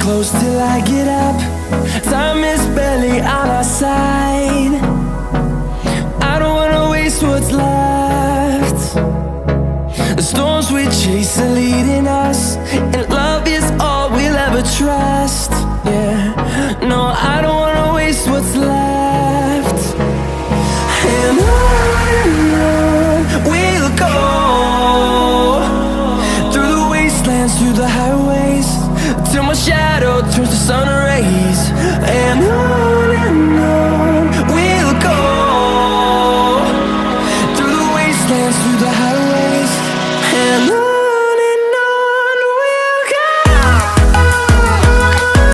close till I get up. Time is barely on our side. I don't wanna waste what's left. The storms we chase are leading us, and love is all we'll ever trust. Yeah, no, I don't wanna waste what's left. And on we'll go, through the wastelands, through the highways, till my shadow turns to sun rays. And on